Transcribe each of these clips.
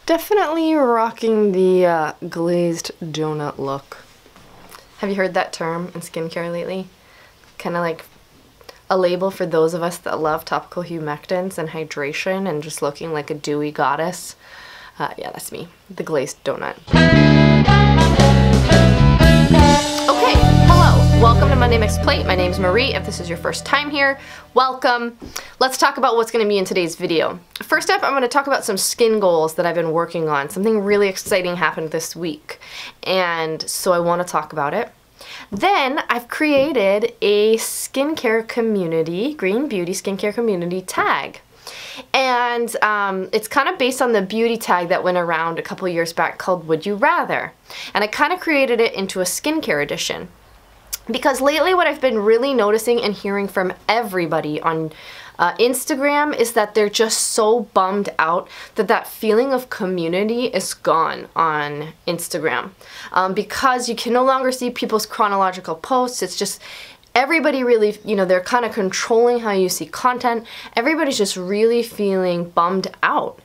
Definitely rocking the glazed donut look. Have you heard that term in skincare lately? Kind of like a label for those of us that love topical humectants and hydration and just looking like a dewy goddess. Yeah, that's me, the glazed donut. Okay, hello, welcome to Monday Mixed Plate. My name's Marie. If this is your first time here, welcome. Let's talk about what's going to be in today's video. First up, I'm going to talk about some skin goals that I've been working on. Something really exciting happened this week, and so I want to talk about it. Then I've created a skincare community, green beauty skincare community tag. And it's kind of based on the beauty tag that went around a couple years back called Would You Rather. And I kind of created it into a skincare edition. Because lately what I've been really noticing and hearing from everybody on Instagram is that they're just so bummed out that that feeling of community is gone on Instagram. Because you can no longer see people's chronological posts. It's just everybody really, you know, they're kind of controlling how you see content. Everybody's just really feeling bummed out.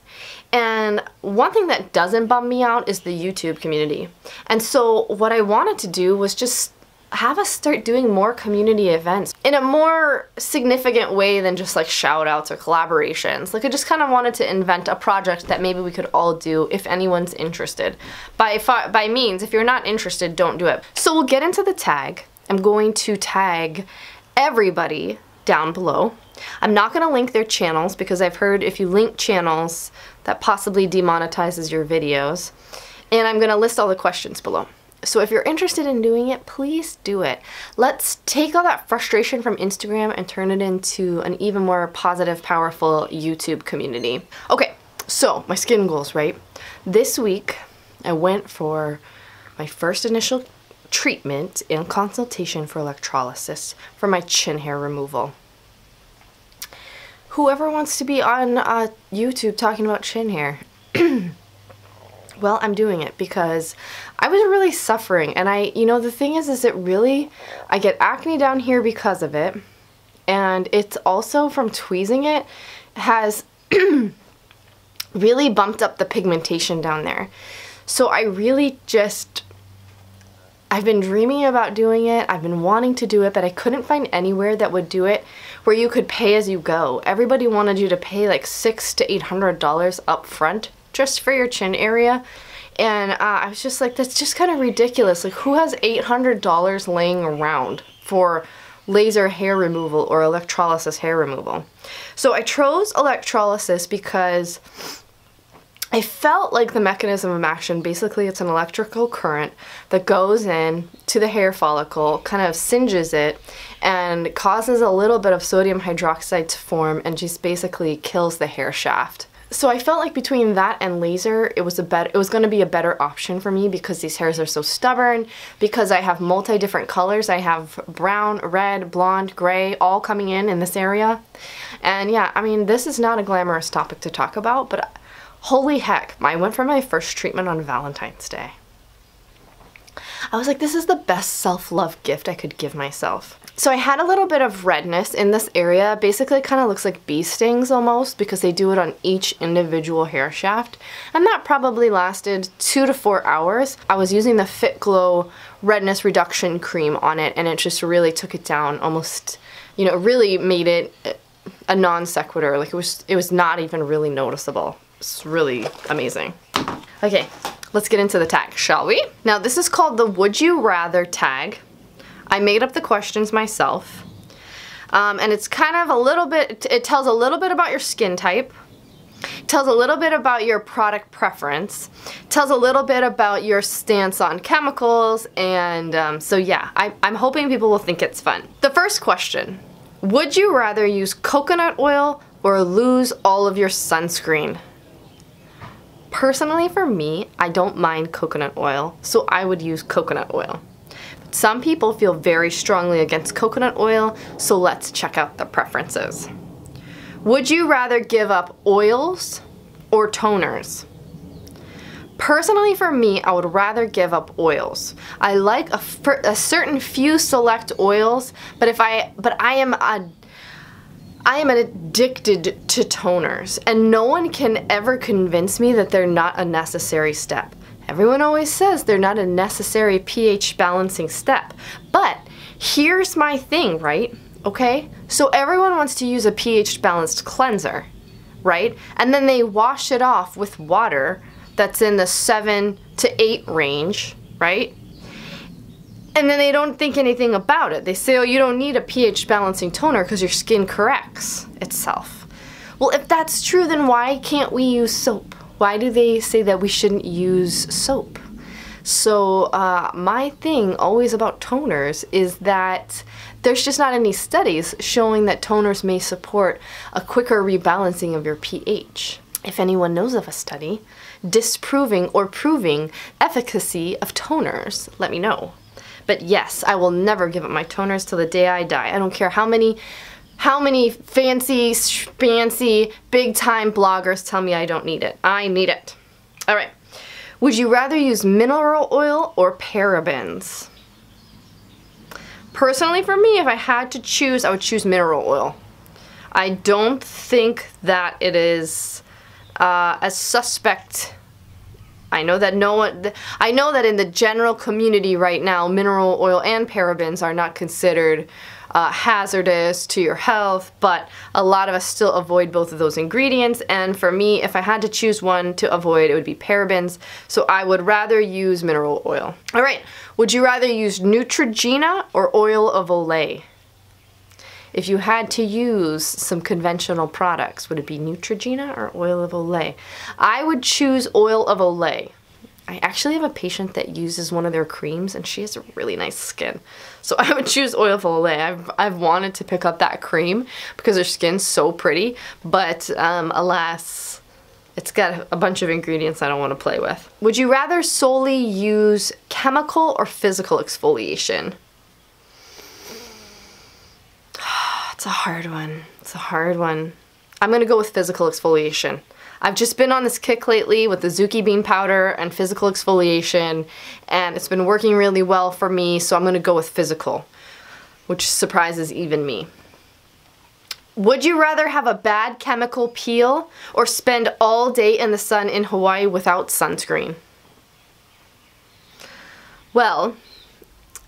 And one thing that doesn't bum me out is the YouTube community. And so what I wanted to do was just have us start doing more community events in a more significant way than just like shout outs or collaborations. Like I just kind of wanted to invent a project that maybe we could all do if anyone's interested. By means, if you're not interested, don't do it. So we'll get into the tag. I'm going to tag everybody down below. I'm not going to link their channels because I've heard if you link channels that possibly demonetizes your videos. And I'm going to list all the questions below. So if you're interested in doing it, please do it. Let's take all that frustration from Instagram and turn it into an even more positive, powerful YouTube community. Okay, so my skin goals, right? This week I went for my first initial treatment and consultation for electrolysis for my chin hair removal. Whoever wants to be on YouTube talking about chin hair, well, I'm doing it because I was really suffering, and you know, the thing is I get acne down here because of it, and it's also from tweezing it has really bumped up the pigmentation down there. So I've been dreaming about doing it, I've been wanting to do it, but I couldn't find anywhere that would do it where you could pay as you go. Everybody wanted you to pay like $600 to $800 up front just for your chin area. And I was just like, that's just kind of ridiculous. Like, who has $800 laying around for laser hair removal or electrolysis hair removal? So I chose electrolysis because I felt like the mechanism of action, basically it's an electrical current that goes in to the hair follicle, kind of singes it, and causes a little bit of sodium hydroxide to form and just basically kills the hair shaft. So I felt like between that and laser, it was going to be a better option for me because these hairs are so stubborn, because I have different colors. I have brown, red, blonde, gray, all coming in this area. And yeah, I mean, this is not a glamorous topic to talk about, but holy heck, I went for my first treatment on Valentine's Day. I was like, this is the best self-love gift I could give myself. So I had a little bit of redness in this area. Basically, it kind of looks like bee stings almost because they do it on each individual hair shaft. And that probably lasted 2 to 4 hours. I was using the Fit Glow redness reduction cream on it, and it just really took it down almost, you know, really made it a non sequitur. Like it was not even really noticeable. It's really amazing. Okay, let's get into the tag, shall we? Now this is called the Would You Rather tag. I made up the questions myself. And it's kind of a little bit, it tells a little bit about your skin type. It tells a little bit about your product preference. It tells a little bit about your stance on chemicals. And so yeah, I'm hoping people will think it's fun. The first question, would you rather use coconut oil or lose all of your sunscreen? Personally, for me, I don't mind coconut oil, so I would use coconut oil. But some people feel very strongly against coconut oil, so let's check out the preferences. Would you rather give up oils or toners? Personally, for me, I would rather give up oils. I like a certain few select oils, but I am addicted to toners, and no one can ever convince me that they're not a necessary step. Everyone always says they're not a necessary pH balancing step, but here's my thing, right? Okay? So everyone wants to use a pH balanced cleanser, right? And then they wash it off with water that's in the 7 to 8 range, right? And then they don't think anything about it. They say, oh, you don't need a pH balancing toner because your skin corrects itself. Well, if that's true, then why can't we use soap? Why do they say that we shouldn't use soap? So my thing always about toners is that there's just not any studies showing that toners may support a quicker rebalancing of your pH. If anyone knows of a study disproving or proving efficacy of toners, let me know. But yes, I will never give up my toners till the day I die. I don't care how many fancy, big-time bloggers tell me I don't need it. I need it. All right. Would you rather use mineral oil or parabens? Personally, for me, if I had to choose, I would choose mineral oil. I don't think that it is as suspect. I know that in the general community right now, mineral oil and parabens are not considered hazardous to your health, but a lot of us still avoid both of those ingredients, and for me, if I had to choose one to avoid, it would be parabens, so I would rather use mineral oil. Alright, would you rather use Neutrogena or oil of Olay? If you had to use some conventional products, would it be Neutrogena or oil of Olay? I would choose oil of Olay. I actually have a patient that uses one of their creams and she has a really nice skin. So I would choose oil of Olay. I've wanted to pick up that cream because her skin's so pretty, but alas, it's got a bunch of ingredients I don't want to play with. Would you rather solely use chemical or physical exfoliation? It's a hard one. It's a hard one. I'm gonna go with physical exfoliation. I've just been on this kick lately with the Zuki bean powder and physical exfoliation, and it's been working really well for me, so I'm gonna go with physical, which surprises even me. Would you rather have a bad chemical peel or spend all day in the sun in Hawaii without sunscreen? Well,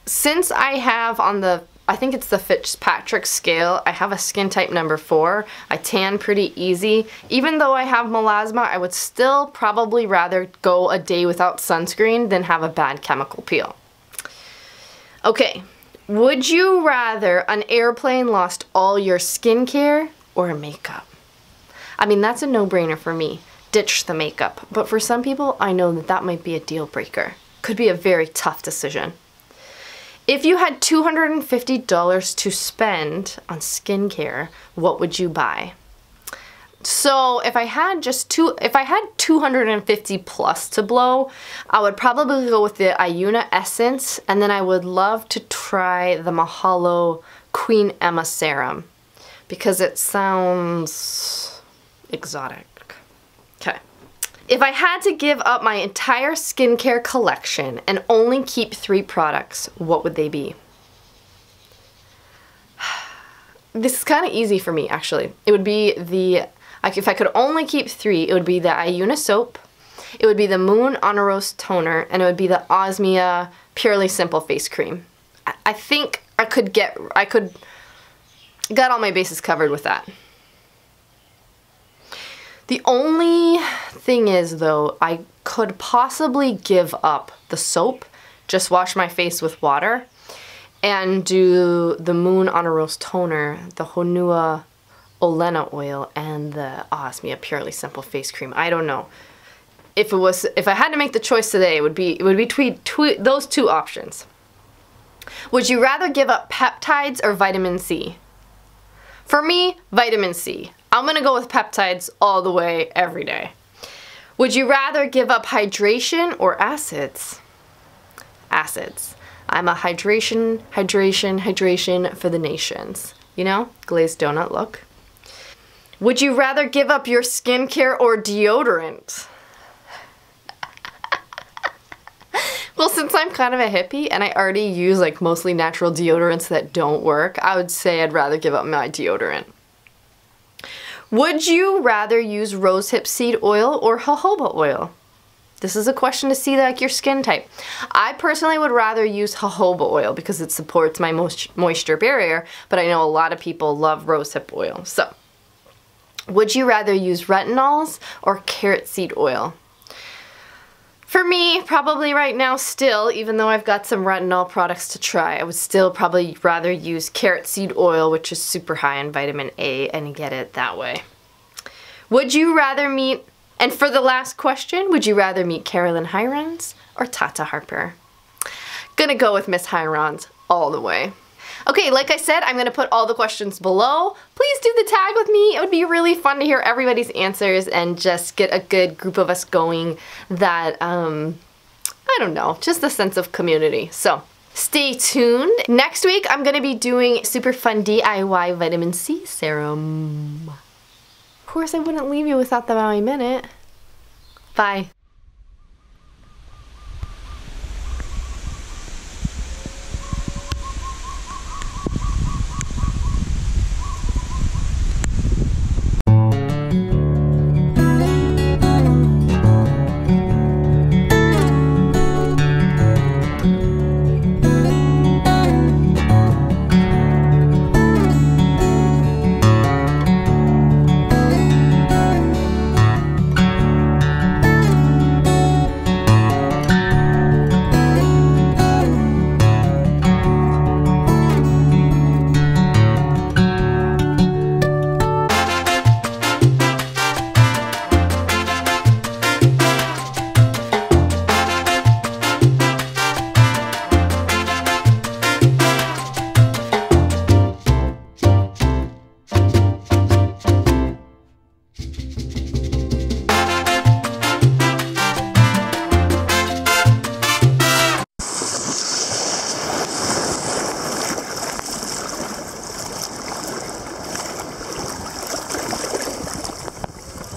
since I have on the I think it's the Fitzpatrick scale, I have a skin type number 4. I tan pretty easy. Even though I have melasma, I would still probably rather go a day without sunscreen than have a bad chemical peel. Okay, would you rather an airplane lost all your skincare or makeup? I mean, that's a no-brainer for me. Ditch the makeup. But for some people, I know that that might be a deal breaker. Could be a very tough decision. If you had $250 to spend on skincare, what would you buy? So if I had $250 plus to blow, I would probably go with the Iuna Essence, and then I would love to try the Mahalo Queen Emma Serum because it sounds exotic. Okay. If I had to give up my entire skincare collection and only keep 3 products, what would they be? This is kind of easy for me, actually. It would be if I could only keep 3, it would be the Iuna Soap, it would be the Moon on a Rose Toner, and it would be the Osmia Purely Simple Face Cream. I think I got all my bases covered with that. The only thing is, though, I could possibly give up the soap, just wash my face with water, and do the Moon on a Rose Toner, the Honua Olena Oil, and the Osmia Purely Simple Face Cream. I don't know. If I had to make the choice today, it would be between those 2 options. Would you rather give up peptides or vitamin C? For me, vitamin C. I'm gonna go with peptides all the way, every day. Would you rather give up hydration or acids? Acids. I'm a hydration for the nations. You know, glazed donut look. Would you rather give up your skincare or deodorant? Well, since I'm kind of a hippie and I already use like mostly natural deodorants that don't work, I would say I'd rather give up my deodorant. Would you rather use rosehip seed oil or jojoba oil? This is a question to see like your skin type. I personally would rather use jojoba oil because it supports my moisture barrier, but I know a lot of people love rosehip oil. So, would you rather use retinols or carrot seed oil? For me, probably right now still, even though I've got some retinol products to try, I would still probably rather use carrot seed oil, which is super high in vitamin A, and get it that way. Would you rather meet, and for the last question, would you rather meet Carolyn Hirons or Tata Harper? Gonna go with Miss Hirons all the way. Okay, like I said, I'm gonna put all the questions below. Please do the tag with me. It would be really fun to hear everybody's answers and just get a good group of us going that, I don't know, just a sense of community. So, stay tuned. Next week, I'm gonna be doing super fun DIY vitamin C serum. Of course, I wouldn't leave you without the Maui Minute. Bye.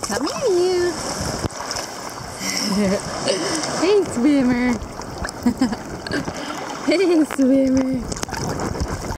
Come here, you. Hey, swimmer. Hey, swimmer.